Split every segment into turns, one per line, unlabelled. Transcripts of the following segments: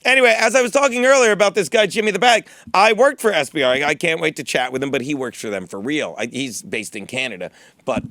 Anyway, as I was talking earlier about this guy, Jimmy the Bag, I worked for SBR. I can't wait to chat with him, but he works for them for real. He's based in Canada, but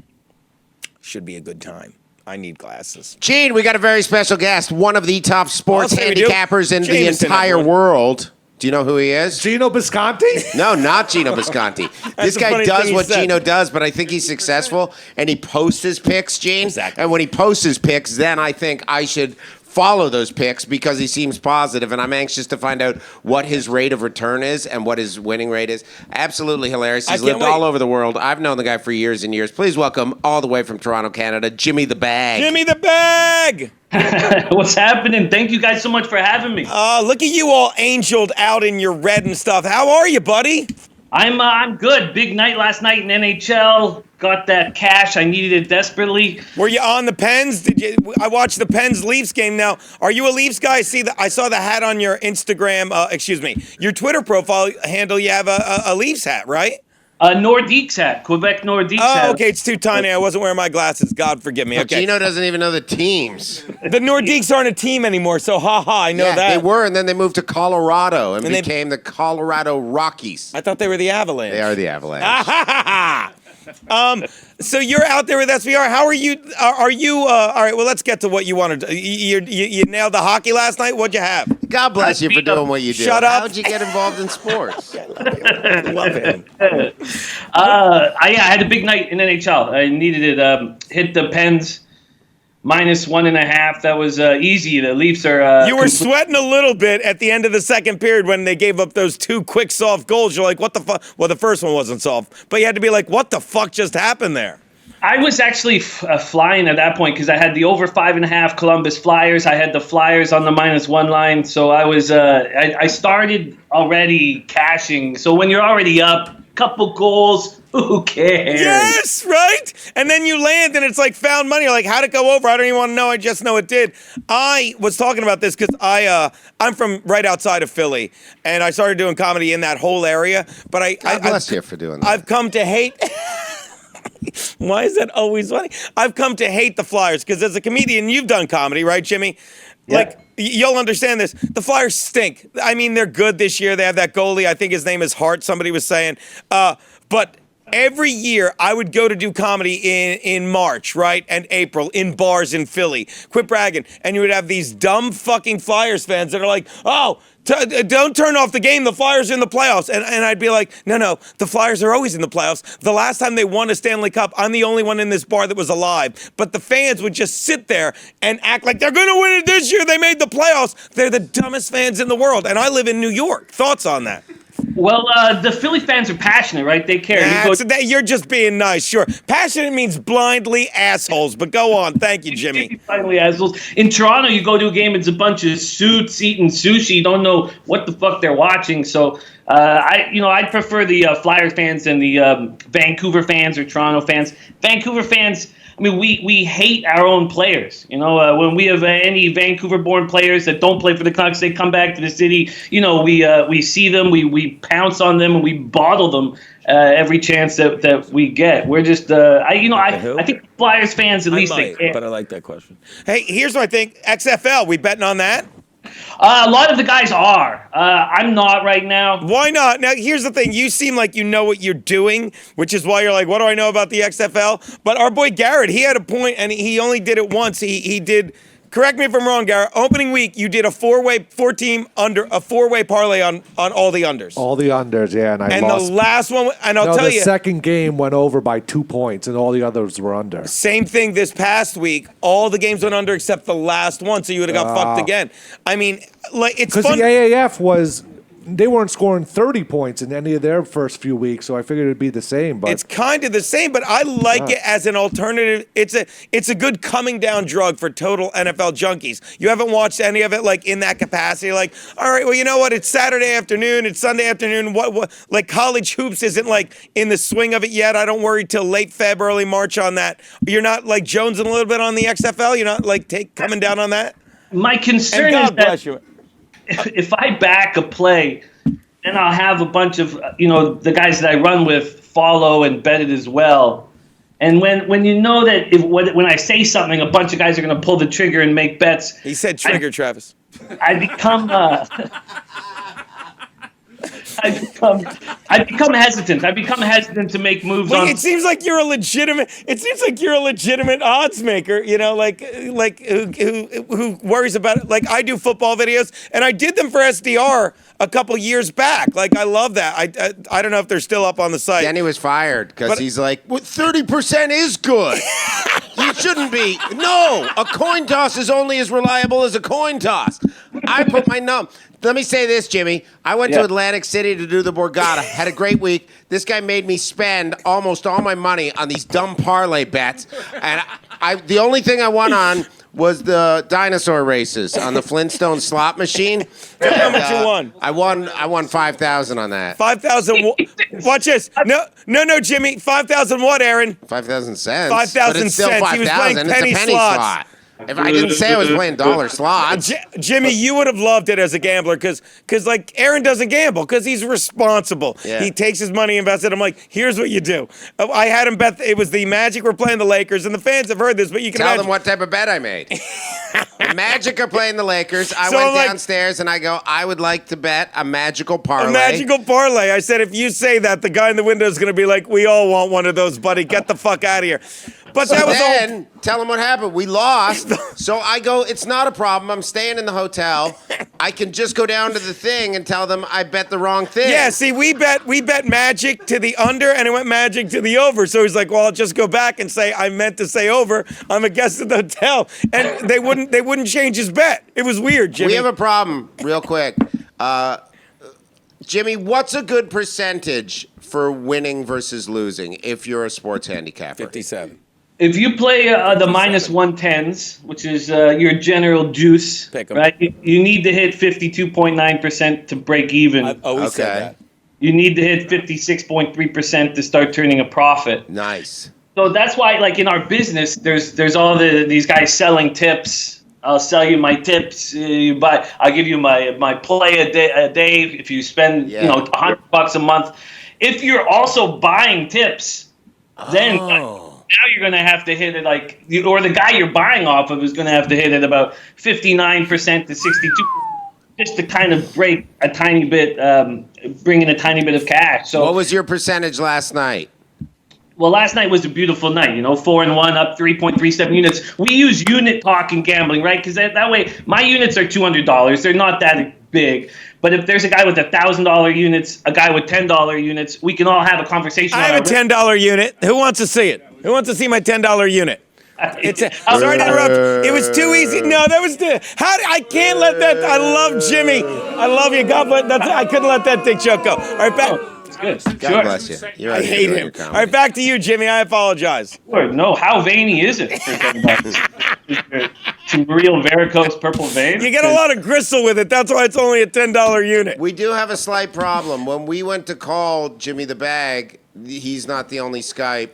should be a good time. I need glasses.
Gene, we got a very special guest, one of the top sports handicappers in the entire world. Do you know who he is?
Geno Bisconte?
No, not Geno Bisconte. This guy does what Geno does, but I think he's successful, and he posts his picks, Gene.
Exactly.
And when he posts his picks, then I think I should follow those picks because he seems positive, and I'm anxious to find out what his rate of return is and what his winning rate is. Absolutely hilarious. He's lived all over the world. I've known the guy for years and years. Please welcome all the way from Toronto, Canada, Jimmy the Bag.
Jimmy the Bag!
What's happening? Thank you guys so much for having me.
Look at you all angeled out in your red and stuff. How are you, buddy?
I'm good. Big night last night in NHL. Got that cash. I needed it desperately.
Were you on the Pens? I watched the Pens Leafs game. Now, are you a Leafs guy? I saw the hat on your Instagram. Your Twitter profile handle. You have a Leafs hat, right?
Nordiques hat, Quebec Nordiques hat.
Oh, okay, it's too tiny. I wasn't wearing my glasses. God forgive me. Okay.
Geno doesn't even know the teams.
The Nordiques aren't a team anymore, so I know that.
They were, and then they moved to Colorado and became the Colorado Rockies.
I thought they were the Avalanche.
They are the Avalanche.
So you're out there with SBR. How are you? Are you? All right. Well, let's get to what you wanted. You nailed the hockey last night. What'd you have?
God bless you for doing what you do.
Shut up.
How'd you get involved in sports?
I love him.
I had a big night in NHL. I needed it. Hit the Pens. -1.5. That was easy. The Leafs are.
You were sweating a little bit at the end of the second period when they gave up those two quick, soft goals. You're like, what the fuck? Well, the first one wasn't soft, but you had to be like, what the fuck just happened there?
I was actually flying at that point because I had the over 5.5 Columbus Flyers. I had the Flyers on the -1 line, so I was. I started already cashing. So when you're already up, couple goals. Who cares?
Yes, right? And then you land and it's like found money. You're like, how'd it go over? I don't even want to know. I just know it did. I was talking about this because I'm from right outside of Philly and I started doing comedy in that whole area. But
God bless you for doing that.
I've come to hate. Why is that always funny? I've come to hate the Flyers because as a comedian, you've done comedy, right, Jimmy?
Yeah.
Like, you'll understand this. The Flyers stink. I mean, they're good this year. They have that goalie. I think his name is Hart, somebody was saying. But every year, I would go to do comedy in March, right, and April in bars in Philly. Quit bragging. And you would have these dumb fucking Flyers fans that are like, oh, don't turn off the game. The Flyers are in the playoffs. And I'd be like, no, the Flyers are always in the playoffs. The last time they won a Stanley Cup, I'm the only one in this bar that was alive. But the fans would just sit there and act like they're going to win it this year. They made the playoffs. They're the dumbest fans in the world. And I live in New York. Thoughts on that?
Well, the Philly fans are passionate, right? They care.
You're just being nice, sure. Passionate means blindly assholes, but go on. Thank you, Jimmy.
Blindly assholes. In Toronto, you go to a game, it's a bunch of suits eating sushi. You don't know what the fuck they're watching. So, I'd prefer the Flyers fans than the Vancouver fans or Toronto fans. Vancouver fans, I mean, we hate our own players. When we have any Vancouver-born players that don't play for the Canucks, they come back to the city. We see them, we pounce on them, and we bottle them every chance that we get. We're just, I think Flyers fans at least they care.
But I like that question. Hey, here's what I think. XFL, we betting on that?
A lot of the guys are. I'm not right now.
Why not? Now, here's the thing. You seem like you know what you're doing, which is why you're like, what do I know about the XFL? But our boy Garrett, he had a point, and he only did it once. He did, correct me if I'm wrong, Garrett, opening week, you did a four-way parlay on all the unders.
All the unders, yeah, and I lost.
The last one, and I'll tell you.
The second game went over by 2 points, and all the others were under.
Same thing this past week. All the games went under except the last one, so you would have got fucked again. I mean, like, it's fun.
Because the AAF they weren't scoring 30 points in any of their first few weeks, so I figured it'd be the same. But
it's kind of the same, but I like it as an alternative. It's a good coming down drug for total NFL junkies. You haven't watched any of it like in that capacity. Like, all right, well, you know what? It's Saturday afternoon. It's Sunday afternoon. What? Like college hoops isn't like in the swing of it yet. I don't worry till late Feb, early March on that. You're not like jonesing a little bit on the XFL. You're not like coming down on that.
My concern is that if I back a play, then I'll have a bunch of, the guys that I run with follow and bet it as well. And when you know that when I say something, a bunch of guys are going to pull the trigger and make bets.
He said trigger, Travis.
I become I become hesitant. I become hesitant to make moves
Well,
on.
it seems like you're a legitimate. It seems like you're a legitimate odds maker. You know, like who worries about it. Like I do football videos, and I did them for SDR a couple years back. Like I love that. I don't know if they're still up on the site.
Danny was fired because
But-
he's like, well, 30% is good. You shouldn't be. No, a coin toss is only as reliable as a coin toss. I put my Let me say this, Jimmy. I went to Atlantic City to do the Borgata. Had a great week. This guy made me spend almost all my money on these dumb parlay bets. And the only thing I won on was the dinosaur races on the Flintstone slot machine.
How much you won?
I won 5,000 on that.
5,000. Watch this. No, Jimmy. 5,000 what, Aaron?
5,000 cents.
5,000
But it's still
cents. He was playing
5,000. It's a
penny
penny
slots.
slot. If I didn't say I was playing dollar slots.
Jimmy, you would have loved it as a gambler because like Aaron doesn't gamble because he's responsible.
Yeah.
He takes his money, invests it. I'm like, here's what you do. I had him bet. It was the Magic were playing the Lakers, and the fans have heard this, but you can
Tell
imagine.
them what type of bet I made. The Magic are playing the Lakers. I
So
went
I'm like-
downstairs and I go, I would like to bet a magical parlay.
A magical parlay. I said, if you say that, the guy in the window is going to be like, we all want one of those, buddy. Get the fuck out of here. But that was all.
Then tell them what happened. We lost. So I go, it's not a problem. I'm staying in the hotel. I can just go down to the thing and tell them I bet the wrong thing.
Yeah, see, we bet Magic to the under, and it went Magic to the over. So he's like, "Well, I'll just go back and say I meant to say over. I'm a guest at the hotel," and they wouldn't change his bet. It was weird, Jimmy.
We have a problem, real quick. Jimmy, what's a good percentage for winning versus losing if you're a sports handicapper?
57.
If you play the minus 110s, which is your general juice,
Pick 'em.
right? You need to hit 52.9% to break even.
I've always said
Okay.
that.
You need to hit 56.3% to start turning a profit.
Nice.
So that's why, like in our business, there's all these guys selling tips. I'll sell you my tips. You buy. I'll give you my play a day if you spend $100 a month. If you're also buying tips, then now you're going to have to hit it or the guy you're buying off of is going to have to hit it about 59% to 62%, just to kind of break a tiny bit, bring in a tiny bit of cash. So
What was your percentage last night?
well, last night was a beautiful night, 4-1, up 3.37 units. We use unit talk in gambling, right? Because that way, my units are $200. They're not that big. But if there's a guy with $1,000 units, a guy with $10 units, we can all have a conversation.
I have a $10 unit. Who wants to see it? Who wants to see my $10 unit? Sorry to interrupt. It was too easy. No, that was I can't let that. I love Jimmy. I love you. God bless. I couldn't let that dick joke go. All right, back.
It's good.
God
Sure.
bless you. You're
I
right.
hate
You're
him.
doing your
All right, back to you, Jimmy. I apologize.
Sure. No, how veiny is it? Some real varicose purple veins?
You get a lot of gristle with it. That's why it's only a $10 unit.
We do have a slight problem. When we went to call Jimmy the Bag, he's not the only Skype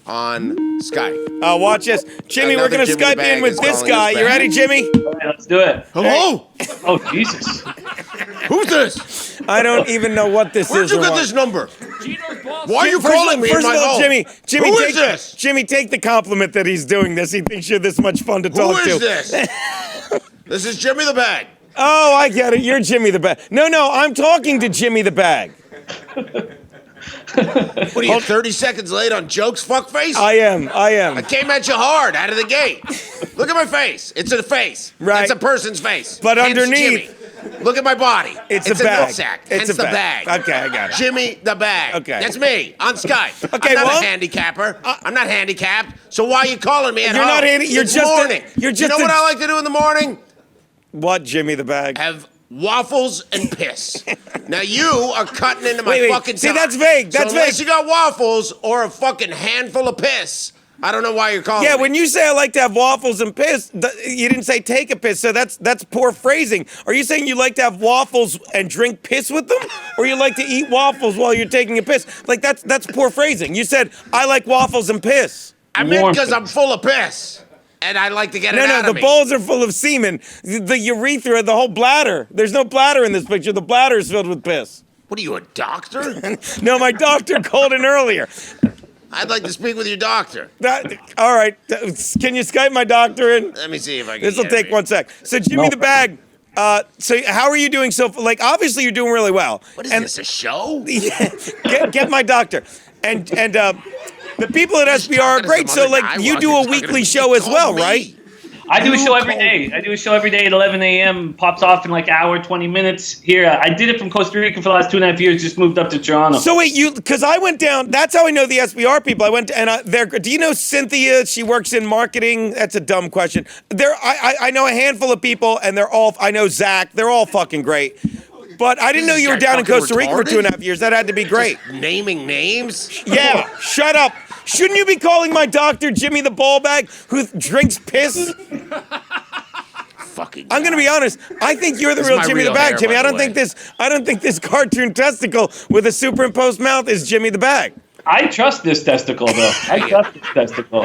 on Skype.
Watch this. Jimmy, we're
Another
going to
Jimmy the
Skype
Bag
in with
is
this
calling
guy.
us
You
back.
ready, Jimmy?
All right, let's do it.
Hello?
Oh, Jesus.
Who's this?
I don't even know what this
Where'd
is.
you
or
get
what.
this number? Why are you
First-
calling me?
First
in
of
my
all,
home?
Jimmy,
Who
take,
is this?
Jimmy, take the compliment that he's doing this. He thinks you're this much fun to
Who
talk
is
to.
this? This is Jimmy the Bag.
Oh, I get it. You're Jimmy the Bag. No, I'm talking to Jimmy the Bag.
What are you, 30 seconds late on jokes, fuckface?
I am.
I came at you hard out of the gate. Look at my face. It's a face.
Right.
It's a person's face.
But
Hence
underneath-
Jimmy. Look at my body.
It's a bag.
nutsack.
It's
Hence
a
the
bag.
bag.
Okay, I got it.
Jimmy the Bag.
Okay.
That's me on Skype.
Okay,
I'm not
well-
a handicapper. I'm not handicapped. So why are you calling me at
You're
home?
not handi- you're
It's
just a-
morning.
you're
You
just
know
a-
what I like to do in the morning?
What, Jimmy the Bag?
Have waffles and piss. Now you are cutting into my
Wait.
fucking
See,
time.
that's vague. That's
so unless
vague.
you got waffles or a fucking handful of piss, I don't know why you're calling
Yeah,
me.
when you say I like to have waffles and piss, you didn't say take a piss, so that's poor phrasing. Are you saying you like to have waffles and drink piss with them, or you like to eat waffles while you're taking a piss? Like that's poor phrasing. You said I like waffles and piss.
I meant
Warm
because
piss.
I'm full of piss. And I like to get it out
No,
of
the
me.
bowls are full of semen. The urethra, the whole bladder. There's no bladder in this picture. The bladder is filled with piss.
What are you, a doctor?
No, my doctor called in earlier.
I'd like to speak with your doctor.
All right, can you Skype my doctor in?
Let me see if I can.
This will
get it
take
here.
1 sec. So Jimmy
No.
the Bag, So how are you doing? So like, obviously you're doing really well.
What is this, a show?
Get my doctor, and the people at SBR are
talking to
great.
some
So
other
like,
guy
you
while
do
you're
a
talking to
weekly
me.
show as
Call
well,
me.
right?
I do a
You
show every
called
day. I do a show every day at 11 a.m. Pops off in like an hour, 20 minutes here. I did it from Costa Rica for the last 2.5 years. Just moved up to Toronto.
So wait, because I went down. That's how I know the SBR people. I went to, and they're. Do you know Cynthia? She works in marketing. That's a dumb question. I know a handful of people, and they're all. I know Zach. They're all fucking great. But I didn't know you were down in Costa Rica for 2.5 years. That had to be great.
Naming names?
Yeah, shut up. Shouldn't you be calling my doctor Jimmy the Ballbag, who drinks piss?
Fucking.
I'm gonna be honest. I think you're the
This is
real
my
Jimmy the
real
Bag,
hair,
Jimmy.
by
I
the
don't think
way.
this. I don't think this cartoon testicle with a superimposed mouth is Jimmy the Bag.
I trust this testicle, though. I trust this testicle.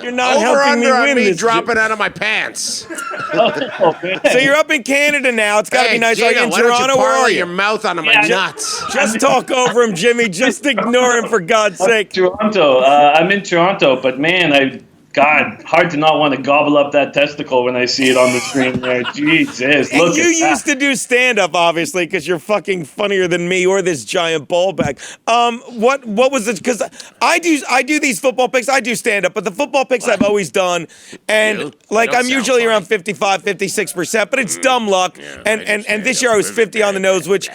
You're not
Over
helping me
under on
win
me
this.
dropping out of my pants.
Oh, man.
So you're up in Canada now. It's got to
Hey,
be nice.
Geno,
Are you in
why don't
Toronto?
you
Where are
parlay your
you?
mouth onto my
Yeah,
nuts?
Just talk over him, Jimmy. Just ignore him, for God's sake.
Toronto. I'm in Toronto, but man, God, hard to not want to gobble up that testicle when I see it on the screen there. Jesus, look
You
at that.
used to do stand-up, obviously, because you're fucking funnier than me or this giant ball bag. What was it? Because I do these football picks. I do stand-up, but the football picks I've always done, and
You?
like
You don't
I'm
sound
usually
funny.
around 55, 56%, but it's dumb luck. And this year I was 50 on the nose, which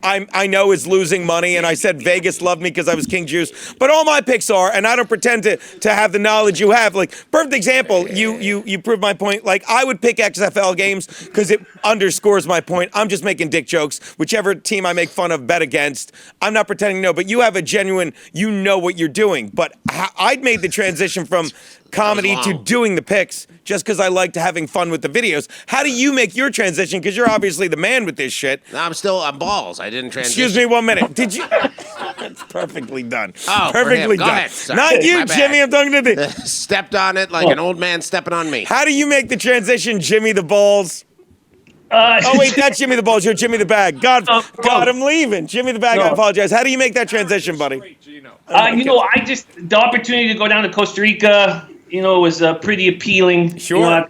I know is losing money. And I said Vegas loved me because I was King Juice, but all my picks are, and I don't pretend to have the knowledge you have. Like perfect example, you proved my point. Like I would pick XFL games because it underscores my point. I'm just making dick jokes. Whichever team I make fun of, bet against. I'm not pretending to know, but you have a genuine, you know what you're doing. But I'd made the transition from comedy to doing the picks just because I liked having fun with the videos. How do you make your transition? Because you're obviously the man with this shit.
No, I'm balls. I didn't transition.
Excuse me 1 minute. Did you? That's perfectly done.
Oh, for
perfectly
him. Go
done.
ahead. Sorry.
Not you,
My bad.
Jimmy. I'm talking to the.
Stepped on it like an old man stepping on me.
How do you make the transition, Jimmy the Balls? Oh wait, that's Jimmy the Balls. You're Jimmy the Bag. God, I'm leaving. Jimmy the Bag. I
No.
apologize. How do you make that transition, buddy?
The opportunity to go down to Costa Rica, was pretty appealing.
Sure.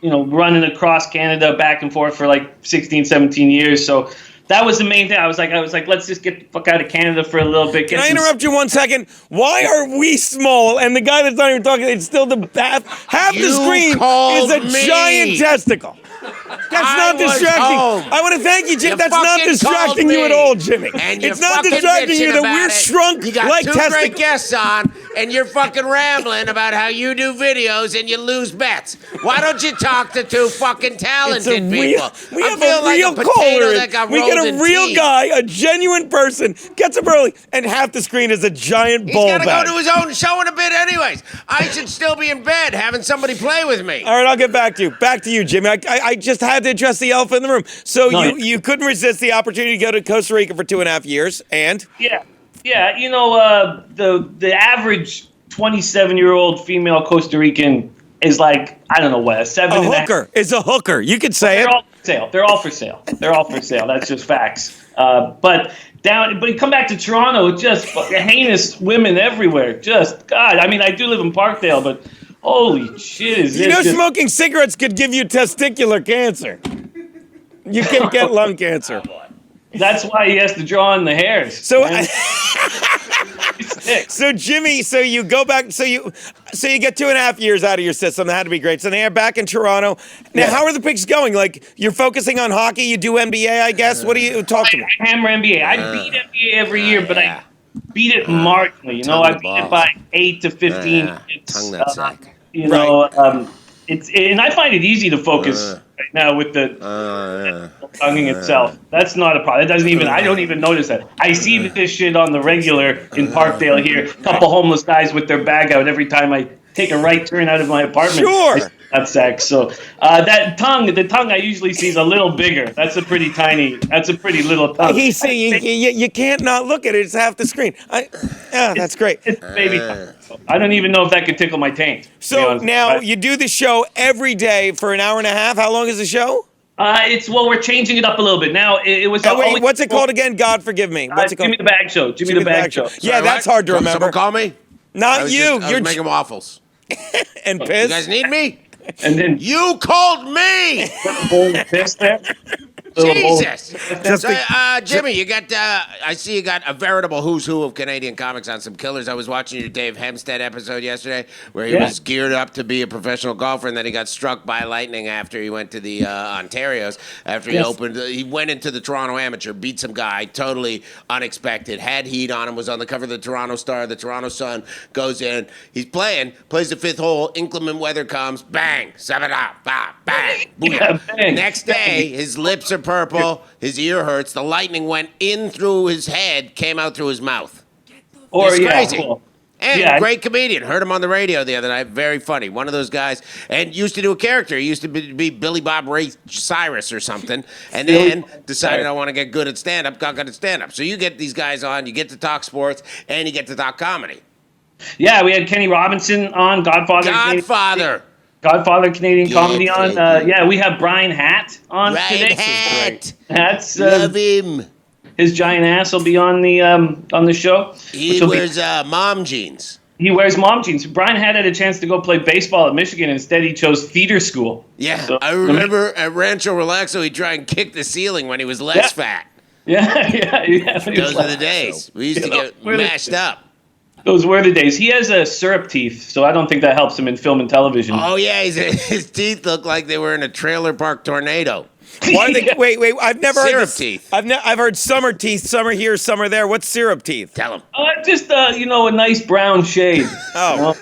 Running across Canada back and forth for like 16, 17 years. So that was the main thing. I was like, let's just get the fuck out of Canada for a little bit.
Can I interrupt you 1 second? Why are we small and the guy that's not even talking, it's still the half the
You
screen
called
is a
me.
giant testicle. That's not
was
distracting.
home.
I want to thank you, Jim.
You
That's not
fucking
distracting
called
you at
me.
all, Jimmy.
And you're
It's not
fucking
distracting you
bitching
that
about
we're
it.
shrunk
You got
like
two great
testicles.
guests on, and you're fucking rambling about how you do videos and you lose bets. Why don't you talk to two fucking
It's a
talented
real,
people?
we
I
have
feel
a
like
real
potato
caller.
that got
We get
rolled
a
in
real
tea.
guy, a genuine person, gets up early, and half the screen is a giant
He's
ball
got to
bag.
go to his own show in a bit anyways. I should still be in bed having somebody play with me.
All right, I'll get back to you. Back to you, Jimmy. I just had to address the elephant in the room. So you couldn't resist the opportunity to go to Costa Rica for 2.5 years, and
Yeah. The average 27-year-old female Costa Rican is like, I don't know what, a seven.
a hooker is a hooker. You could say
They're
it.
all for sale. They're all for sale. They're all for sale. That's just facts. But you come back to Toronto, just fucking heinous women everywhere. Just God. I mean, I do live in Parkdale, but holy shit, is
You
this
know,
just-
smoking cigarettes could give you testicular cancer. You can get lung cancer.
That's why he has to draw on the hairs.
So,
Sick.
so Jimmy, so you go back, so you get 2.5 years out of your system. That had to be great. So now you're back in Toronto. Now, how are the picks going? Like, you're focusing on hockey. You do NBA, I guess. What do you talk to me?
I hammer NBA. I beat NBA every year, but
yeah.
I beat it marginally.
Tongue
I
the
beat
balls.
it by 8 to 15.
Tongue that sack.
And I find it easy to focus right now with the tonguing itself. That's not a problem. It doesn't even. I don't even notice that. I see this shit on the regular in Parkdale here. A couple homeless guys with their bag out every time I take a right turn out of my apartment.
Sure.
That's sex. So the tongue I usually see is a little bigger. That's a pretty little tongue.
You can't not look at it. It's half the screen. That's great.
It's baby tongue. I don't even know if that could tickle my taint. to be
So
honest.
now you do the show every day for an hour and a half. How long is the show?
We're changing it up a little bit now. It was.
Wait, what's it called again? God forgive me. What's it called?
Jimmy the Bag Show. Jimmy the Bag Show.
Yeah, that's hard to remember.
Someone call me?
Not you.
I was
You're
making waffles.
and
You
piss.
guys need me?
And then
You called me.
piss there.
Jesus.
Just
So, Jimmy, you got, I see you got a veritable who's who of Canadian comics on some killers. I was watching your Dave Hempstead episode yesterday where he was geared up to be a professional golfer, and then he got struck by lightning after he went to the Ontarios. After he he went into the Toronto Amateur, beat some guy, totally unexpected, had heat on him, was on the cover of the Toronto Star, the Toronto Sun, goes in, he's plays the fifth hole, inclement weather comes, bang, bang, booyah.
Bang.
Next day, his lips are purple, his ear hurts, the lightning went in through his head, came out through his mouth.
Or
It's crazy.
cool.
And great comedian. Heard him on the radio the other night. Very funny. One of those guys. And used to do a character. He used to be Billy Bob Ray Cyrus or something. And then decided I want to get good at stand-up. Got good at stand-up. So you get these guys on. You get to talk sports. And you get to talk comedy.
Yeah, we had Kenny Robinson on, Godfather Canadian comedy on. We have Brian Hatt on today.
Hat.
That's
Love him.
his giant ass will be on the show.
He wears mom jeans.
He wears mom jeans. Brian had a chance to go play baseball at Michigan. Instead, he chose theater school.
Yeah,
So-
I remember at Rancho Relaxo, he'd try and kick the ceiling when he was less fat.
Yeah.
Those are the days. We used to get mashed up.
Those were the days. He has syrup teeth, so I don't think that helps him in film and television.
Oh, yeah, his teeth look like they were in a trailer park tornado.
Why are they, wait, I've never heard
Syrup
this.
teeth.
I've heard summer teeth, summer here, summer there. What's syrup teeth?
Tell him.
Just a nice brown shade.
Oh.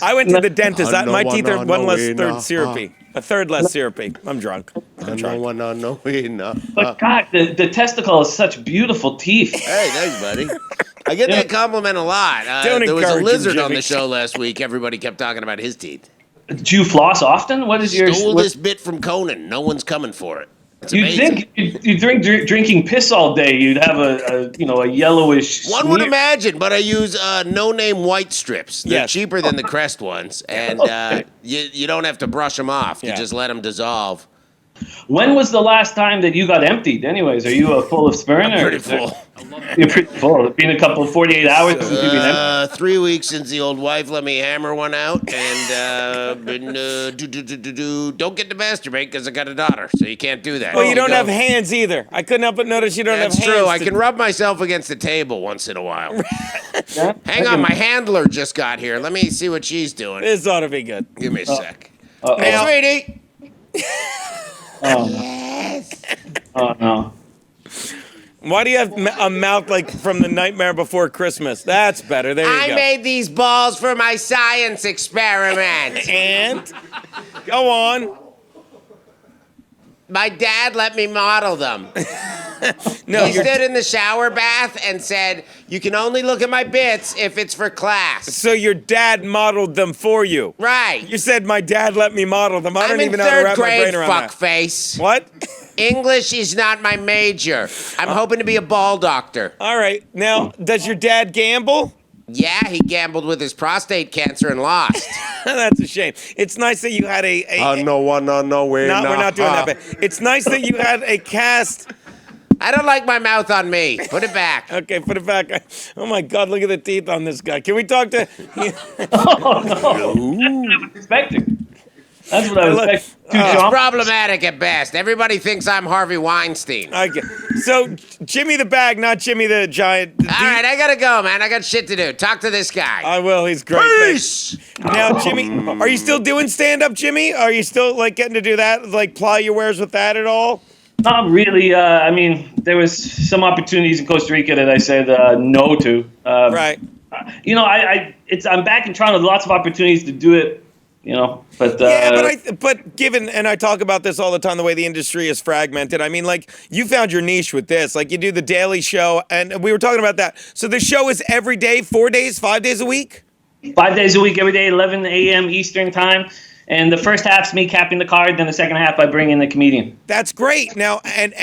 I went to the dentist. My teeth are one less third syrupy. A third less syrupy. I'm drunk.
No.
But God, the testicle has such beautiful teeth.
Hey, thanks, buddy. I get that compliment a lot.
Don't
there was a
encourage him,
lizard on
Jimmy.
the show last week. Everybody kept talking about his teeth.
Do you floss often? What is your?
Stole this bit from Conan. No one's coming for it. It's
You
amazing.
think you drinking piss all day? You'd have a yellowish.
One would
smear.
imagine, but I use no-name white strips. They're
Yes.
cheaper than the Crest ones, and you don't have to brush them off. You
Yeah.
just let them dissolve.
When was the last time that you got emptied? Anyways, are you full of sperm?
I'm pretty full.
You're pretty full. It's been a couple of 48 hours since you've been emptied.
3 weeks since the old wife let me hammer one out, and don't get to masturbate because I got a daughter, so you can't do that.
Well, you don't have hands either. I couldn't help but notice you don't
That's
have hands.
true. I can rub myself against the table once in a while.
Yeah?
Hang on, my handler just got here. Let me see what she's doing.
This ought to be good.
Give me a sec.
Uh-oh.
Hey, sweetie.
Oh no.
Why do you have a mouth like from the Nightmare Before Christmas? That's better. There you
I
go.
made these balls for my science experiment.
And go on.
My dad let me model them.
No,
He stood in the shower bath and said, "You can only look at my bits if it's for class."
so your dad modeled them for you.
Right.
You said my dad let me model them. I
I'm
don't
in
even know how to
third
wrap my brain
grade,
around that.
fuckface.
What?
English is not my major. I'm hoping to be a ball doctor.
All right. Now, does your dad gamble?
Yeah, he gambled with his prostate cancer and lost.
That's a shame. It's nice that you had a
we're not.
we're not doing that. But it's nice that you had a cast.
I don't like my mouth on me. Put it back.
Okay, put it back. Oh my God, look at the teeth on this guy. Can we talk to?
Oh no. That's what I was expecting. That's what I was expecting.
It's problematic at best. Everybody thinks I'm Harvey Weinstein.
Okay. So Jimmy the Bag, not Jimmy the Giant.
All right, I gotta go, man. I got shit to do. Talk to this guy.
I will. He's great.
Peace.
Now, Jimmy, are you still doing stand-up, Jimmy? Are you still like getting to do that? Like ply your wares with that at all?
Not really. I mean, there was some opportunities in Costa Rica that I said no to.
Right.
I'm back in Toronto. Lots of opportunities to do it. But
Yeah, but given, and I talk about this all the time, the way the industry is fragmented. I mean, like you found your niche with this. Like you do the Daily Show, and we were talking about that. So the show is every day, 4 days, 5 days a week.
5 days a week, every day, 11 a.m. Eastern time. And the first half's me capping the card. Then the second half, I bring in the comedian.
That's great. Now, and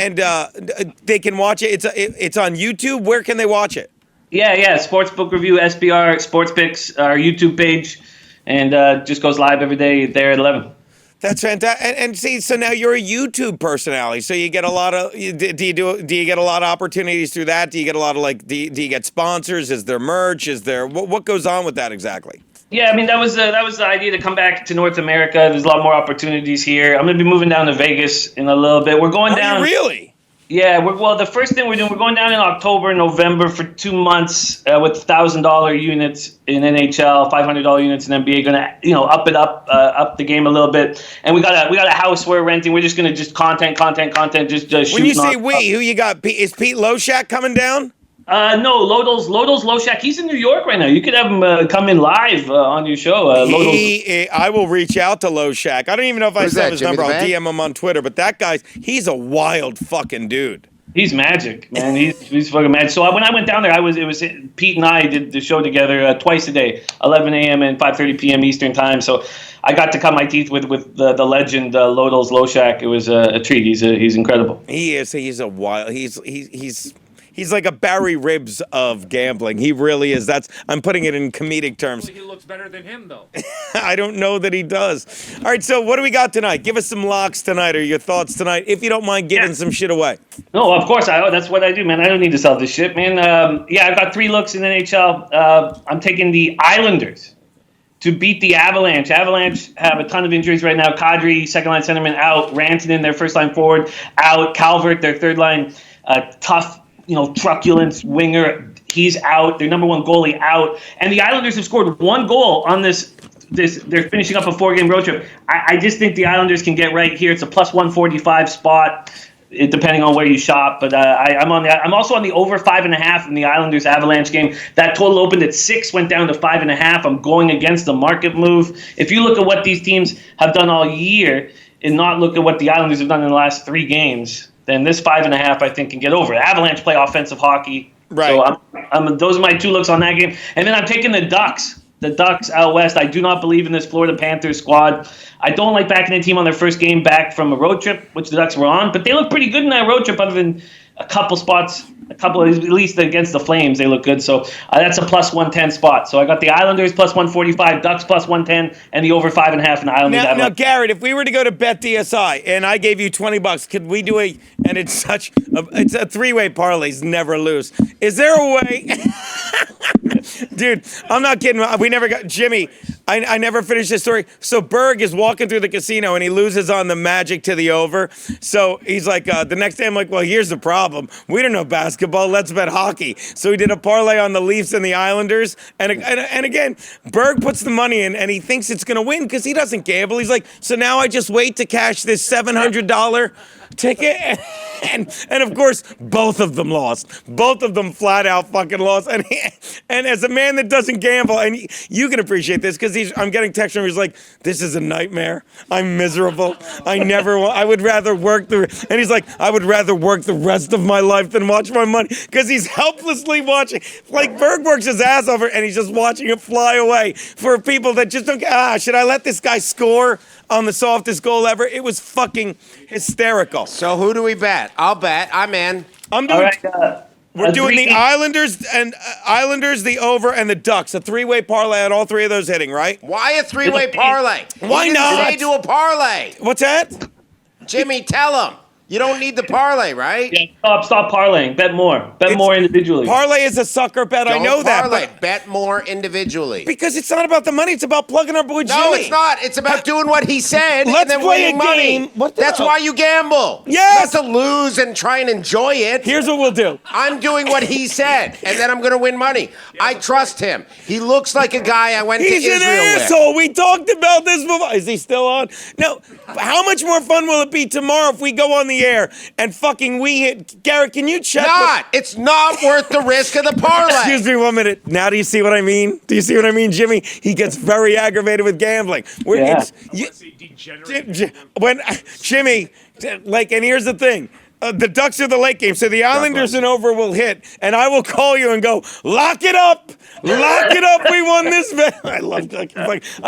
they can watch it. It's on YouTube. Where can they watch it?
Yeah. Sportsbook Review, SBR, Sports Picks, our YouTube page. And just goes live every day there at 11.
That's fantastic. And see, so now you're a YouTube personality. So you get a lot of. Do you get a lot of opportunities through that? Do you get a lot of do you get sponsors? Is there merch? Is there what goes on with that exactly?
Yeah, I mean that was the idea to come back to North America. There's a lot more opportunities here. I'm going to be moving down to Vegas in a little bit. We're going
Are
down.
you really?
Yeah, well, the first thing we're going down in October and November for 2 months with $1,000 units in NHL, $500 units in NBA. Going to up the game a little bit. And we got a house we're renting. We're just going to just content, just shoot.
When you say we, who you got? Is Pete Loshak coming down?
No, Lodol's Loshak. He's in New York right now. You could have him come in live on your show.
I will reach out to Loshak. I don't even know if I
Who's
still have
that,
his
Jimmy
number.
the
I'll
Vet?
DM him on Twitter. But that he's a wild fucking dude.
He's magic, man. He's fucking magic. So when I went down there, it was Pete and I did the show together twice a day, 11 a.m. and 5:30 p.m. Eastern time. So I got to cut my teeth with the legend Lodol's Loshak. It was a treat. He's incredible.
He is. He's a wild. He's like a Barry Ribs of gambling. He really is. I'm putting it in comedic terms.
He looks better than him, though.
I don't know that he does. All right, so what do we got tonight? Give us some locks tonight or your thoughts tonight, if you don't mind giving some shit away.
No, of course. That's what I do, man. I don't need to sell this shit, man. I've got 3 looks in the NHL. I'm taking the Islanders to beat the Avalanche. Avalanche have a ton of injuries right now. Kadri, second-line centerman, out. Rantanen, their first-line forward, out. Calvert, their third-line tough, truculent winger, he's out. Their number 1 goalie out. And the Islanders have scored 1 goal on this. They're finishing up a 4-game road trip. I just think the Islanders can get right here. It's a plus 145 spot, depending on where you shop. But I'm also on the over 5.5 in the Islanders Avalanche game. That total opened at 6, went down to 5.5. I'm going against the market move. If you look at what these teams have done all year and not look at what the Islanders have done in the last 3 games, then this 5.5 I think can get over. Avalanche play offensive hockey,
right?
So those are my 2 looks on that game, and then I'm taking the Ducks. The Ducks out west. I do not believe in this Florida Panthers squad. I don't like backing a team on their first game back from a road trip, which the Ducks were on, but they look pretty good in that road trip. Other than a couple spots, at least against the Flames, they look good. So that's a plus 110 spot. So I got the Islanders plus 145, Ducks plus 110, and the over 5.5 in the Islanders.
Now, Garrett, if we were to go to BetDSI and I gave you $20, could we do and it's a 3-way parlays, never lose. Is there a way? Dude, I'm not kidding. We never got Jimmy. I never finished this story. So Berg is walking through the casino and he loses on the Magic to the over. So he's like, the next day I'm like, well, here's the problem. We don't know basketball. Let's bet hockey. So he did a parlay on the Leafs and the Islanders. And again, Berg puts the money in and he thinks it's going to win because he doesn't gamble. He's like, so now I just wait to cash this $700 ticket. And of course, both of them lost. Both of them flat out fucking lost. And as a man that doesn't gamble, and you can appreciate this because I'm getting text from him. He's like, "This is a nightmare. I'm miserable. I would rather work and he's like, I would rather work the rest of my life than watch my money because he's helplessly watching. Like Berg works his ass over and he's just watching it fly away. For people that just don't. Should I let this guy score on the softest goal ever? It was fucking hysterical.
So who do we bet? I'll bet. I'm in.
I'm doing.
All right,
we're doing the Islanders, the over, and the Ducks. A 3-way parlay on all 3 of those hitting, right?
Why a 3-way parlay?
Why
He didn't
not?
say do a parlay.
What's that?
Jimmy, tell him. You don't need the parlay, right?
Yeah, stop parlaying. Bet more. Bet more individually.
Parlay is a sucker bet.
Don't
I know
parlay.
that.
Bet more individually.
Because it's not about the money. It's about plugging our boy Jimmy.
No, it's not. It's about doing what he said
Let's
and then
play a
winning
game.
money. That's why you gamble.
Yes.
Not to lose and try and enjoy it.
Here's what we'll do.
I'm doing what he said, and then I'm going to win money. I trust him. He looks like a guy I went
He's
to
an
Israel with.
asshole. We talked about this before. Is he still on? No. How much more fun will it be tomorrow if we go on the air and fucking we hit? Garrett, can you check?
It's not worth the risk of the parlay.
Excuse me 1 minute. Now do you see what I mean? Do you see what I mean, Jimmy? He gets very aggravated with gambling. When Jimmy, and here's the thing. The Ducks are the late game, so the Islanders and over will hit, and I will call you and go, lock it up. Lock it up. We won this bet. I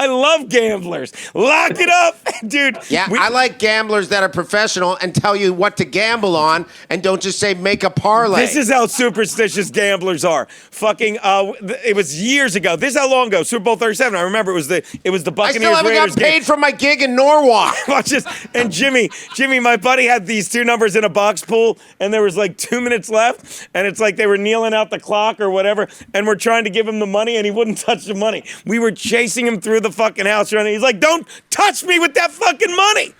love gamblers. Lock it up, dude.
Yeah, I like gamblers that are professional and tell you what to gamble on and don't just say make a parlay.
This is how superstitious gamblers are. Fucking, it was years ago. This is how long ago? Super Bowl 37. I remember it was the Buccaneers
I still haven't
Raiders
got paid
game.
for my gig in Norwalk.
Watch this. And Jimmy, my buddy had these 2 numbers in a box pool, and there was like 2 minutes left, and it's like they were kneeling out the clock or whatever, and we're trying to give him the money, and he wouldn't touch the money. We were chasing him through the fucking house, and he's like, "Don't touch me with that fucking money."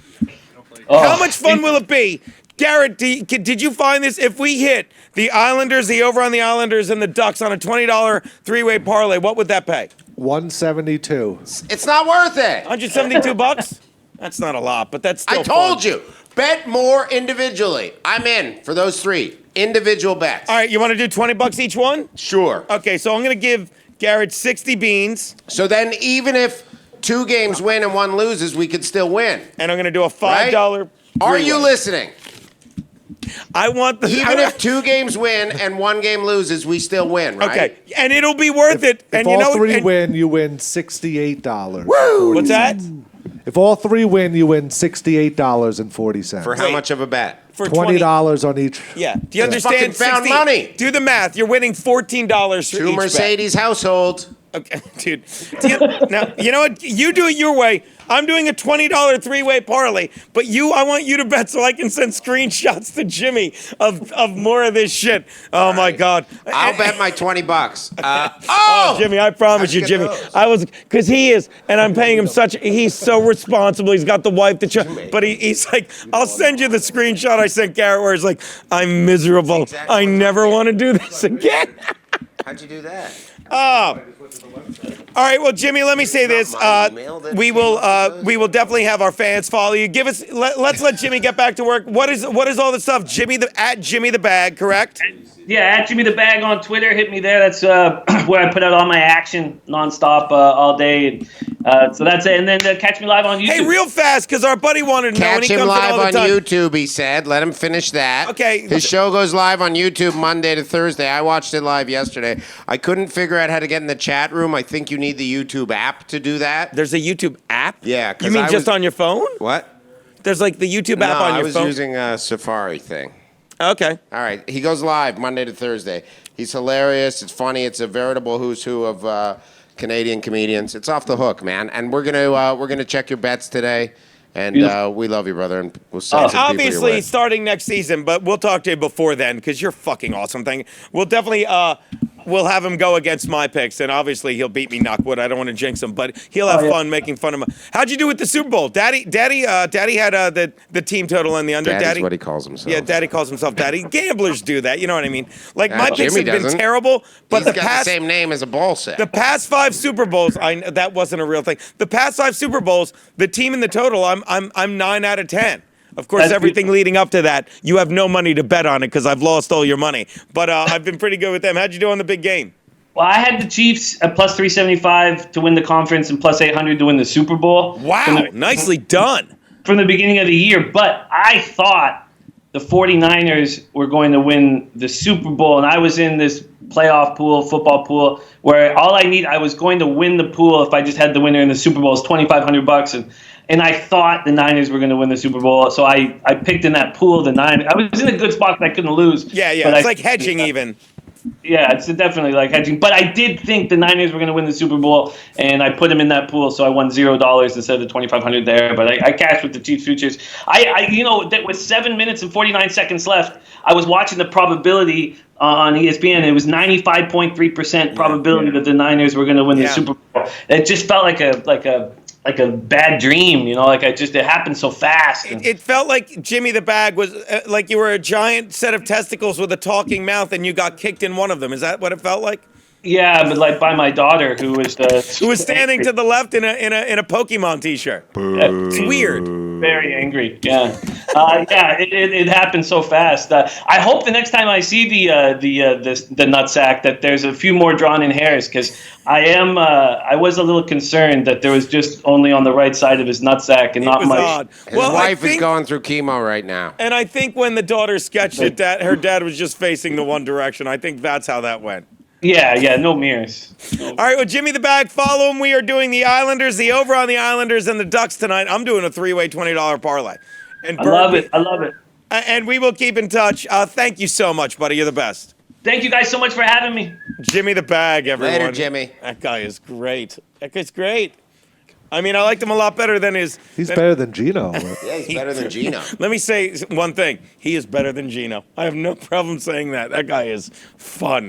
How much fun will it be? Garrett, did you find this? If we hit the Islanders, the over on the Islanders, and the Ducks on a $20 three-way parlay, what would that pay?
172.
It's not worth it.
$172? That's not a lot, but that's still
I told
fun.
you. Bet more individually. I'm in for those 3 individual bets.
All right, you want to do $20 each one?
Sure.
Okay, so I'm going to give Garrett 60 beans,
So then, even if 2 games win and 1 loses, we could still win.
and I'm going to do a
Right?
$5
Are
three-way.
you listening?
I want the...
Even if 2 games win and 1 game loses, we still win, right?
Okay, and it'll be worth it.
If
And you
all
know,
3
and-
win, you win $68.
What's that?
If all 3 win, you win $68.40.
For how
Wait.
much of a bet?
For
$20 on each.
Yeah. Do you
That's
understand?
fucking found
60
money.
Do the math. You're winning $14 for
2
each
Mercedes household.
bet. Okay, dude. Now, you know what? You do it your way. I'm doing a $20 three-way parlay, but I want you to bet so I can send screenshots to Jimmy of more of this shit. Oh my God.
I'll bet my $20.
Oh, Jimmy, I promise
How'd
you,
you
Jimmy.
get those?
Because he is, and I'm paying him he's so responsible. He's got the wife, but he's like, I'll send you the screenshot I sent Garrett where he's like, I'm miserable.
exactly
I
what
never
you
want to do this again.
How'd you do that?
All right, well, Jimmy, let me say this.
my email that
We will definitely have our fans follow you. Let's let Jimmy get back to work. What is all this stuff? At Jimmy the Bag, correct?
Yeah, at Jimmy the Bag on Twitter. Hit me there. That's where I put out all my action nonstop all day. So that's it. And then catch me live on YouTube.
Hey, real fast, because our buddy wanted to know. And
Catch
he
him
comes in
live
all the
on
time.
YouTube, he said. Let him finish that.
Okay.
His show goes live on YouTube Monday to Thursday. I watched it live yesterday. I couldn't figure out how to get in the chat room. I think you need the YouTube app to do that.
There's a YouTube app?
Yeah, 'cause
You mean
I
just
was-
on your phone?
What?
There's like the YouTube app
No,
on
I
your
was
phone?
using a Safari thing.
Okay.
All right. He goes live Monday to Thursday. He's hilarious. It's funny. It's a veritable who's who of Canadian comedians. It's off the hook, man. And we're gonna check your bets today. And we love you, brother. And we'll send some people your
Obviously,
way.
starting next season, but we'll talk to you before then because you're fucking awesome. We'll definitely we'll have him go against my picks, and obviously he'll beat me, knockwood. I don't want to jinx him, but he'll have fun making fun of him. How'd you do with the Super Bowl? Daddy had the team total and the under.
Daddy's
Daddy,
what he calls himself.
yeah, Daddy calls himself Daddy. Gamblers do that, you know what I mean? Like my picks
Jimmy
have been
doesn't.
terrible, but
He's
the
got
past
the same name as a ball set.
The past 5 Super Bowls, that wasn't a real thing. The past 5 Super Bowls, the team in the total, I'm 9 out of 10. Of course,
That's
everything leading up to that, you have no money to bet on it because I've lost all your money. But I've been pretty good with them. How'd you do on the big game?
Well, I had the Chiefs at plus 375 to win the conference and plus 800 to win the Super Bowl.
Wow, nicely done.
From the beginning of the year, but I thought the 49ers were going to win the Super Bowl, and I was in this playoff pool, football pool, where I was going to win the pool if I just had the winner in the Super Bowl. It's $2,500, and I thought the Niners were going to win the Super Bowl, so I picked in that pool the Niners. I was in a good spot that I couldn't lose.
Yeah,
but
it's like hedging even.
Yeah, it's definitely like hedging. But I did think the Niners were going to win the Super Bowl, and I put them in that pool, so I won $0 instead of the $2,500 there. But I cashed with the Chiefs futures. That with 7 minutes and 49 seconds left, I was watching the probability on ESPN. And it was 95.3% probability that the Niners were going to win the Super Bowl. It just felt like a bad dream, it happened so fast.
It felt like Jimmy the Bag was like you were a giant set of testicles with a talking mouth and you got kicked in one of them. Is that what it felt like?
Yeah, but like by my daughter, who was
standing to the left in a Pokemon T-shirt. It's weird.
Very angry. Yeah, It happened so fast. I hope the next time I see the nutsack that there's a few more drawn in hairs because I was a little concerned that there was just only on the right side of his nutsack and not much.
Odd.
His wife is going through chemo right now.
And I think when the daughter sketched it, her dad was just facing the one direction. I think that's how that went.
Yeah, no mirrors.
All right, well, Jimmy the Bag, follow him. We are doing the Islanders, the over on the Islanders, and the Ducks tonight. I'm doing a 3-way $20 parlay. And
I love it.
And we will keep in touch. Thank you so much, buddy. You're the best.
Thank you guys so much for having me.
Jimmy the Bag, everyone.
Later, Jimmy.
That guy is great. That guy's great. I mean, I liked him a lot better than his.
He's better than Geno.
Yeah, he's better than Geno.
Let me say one thing. He is better than Geno. I have no problem saying that. That guy is fun.